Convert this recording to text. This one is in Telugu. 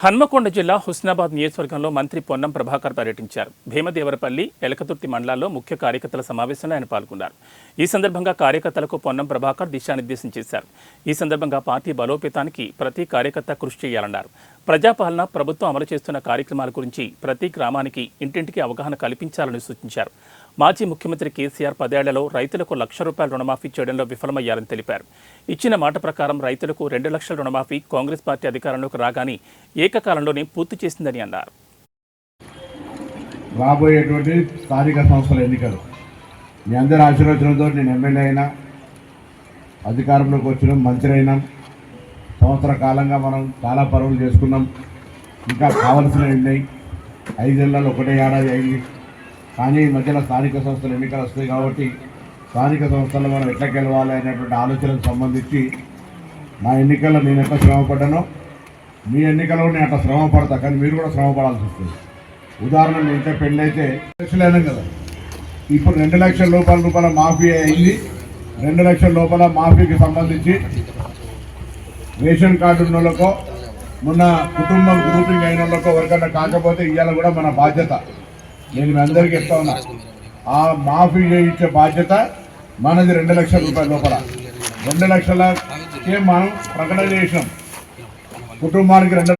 హన్మకొండ జిల్లా హుస్నాబాద్ నియోజకవర్గంలో మంత్రి పొన్నం ప్రభాకర్ పర్యటించారు. భీమదేవరపల్లి, ఎలకతుర్తి మండలాల్లో ముఖ్య కార్యకర్తల సమావేశంలో ఆయన పాల్గొన్నారు. ఈ సందర్భంగా కార్యకర్తలకు పొన్నం ప్రభాకర్ దిశానిర్దేశం చేశారు. ఈ సందర్భంగా పార్టీ బలోపేతానికి ప్రతి కార్యకర్త కృషి చేయాలన్నారు. ప్రజాపాలన, ప్రభుత్వం అమలు చేస్తున్న కార్యక్రమాల గురించి ప్రతి గ్రామానికి ఇంటింటికి అవగాహన కల్పించాలని సూచించారు. మాజీ ముఖ్యమంత్రి కేసీఆర్ 10 ఏళ్లలో రైతులకు ₹1,00,000 రుణమాఫీ చేయడంలో విఫలమయ్యారని తెలిపారు. ఇచ్చిన మాట ప్రకారం రైతులకు 2 లక్షల రుణమాఫీ కాంగ్రెస్ పార్టీ అధికారంలోకి రాగానే ఏకకాలంలోనే పూర్తి చేసిందని అన్నారు. రాబోయేటువంటి స్థానిక సంస్థల ఎన్నికలు మీ అందరి ఆశీర్వచనంతో నేను ఎమ్మెల్యే అయినా, అధికారంలోకి వచ్చినాం, మంత్రి అయినాం. సంవత్సర కాలంగా మనం చాలా పనులు చేసుకున్నాం. ఇంకా కావలసినవి ఉన్నాయి. 5 ఏళ్లలో ఒకటే ఏడాది అయింది. కానీ ఈ మధ్యలో స్థానిక సంస్థల ఎన్నికలు వస్తాయి కాబట్టి స్థానిక సంస్థల్లో మనం ఎట్లా గెలవాలి అనేటువంటి ఆలోచనకు సంబంధించి నా ఎన్నికల్లో నేను ఎట్లా శ్రమపడ్డానో మీ ఎన్నికల్లో నేను అట్లా శ్రమ పడతా. కానీ మీరు కూడా శ్రమ పడాల్సి వస్తుంది. ఉదాహరణ నేను ఇంకా పెళ్ళైతే 2 లక్షలు అయినాం కదా, ఇప్పుడు ₹2 లక్షల మాఫీ అయింది. 2 లక్షల లోపల మాఫీకి సంబంధించి రేషన్ కార్డు ఉన్న వాళ్ళకో, మొన్న కుటుంబం గ్రూపింగ్ అయిన వాళ్ళకో ఎవరికన్నా కాకపోతే ఇవాళ కూడా మన బాధ్యత. నేను మీ అందరికీ చెప్తా ఉన్నా, ఆ మాఫీ చేయించే బాధ్యత మనది. ₹2 లక్షల లోపల 2 లక్షలకే మనం ప్రకటన చేసినాం. కుటుంబానికి 2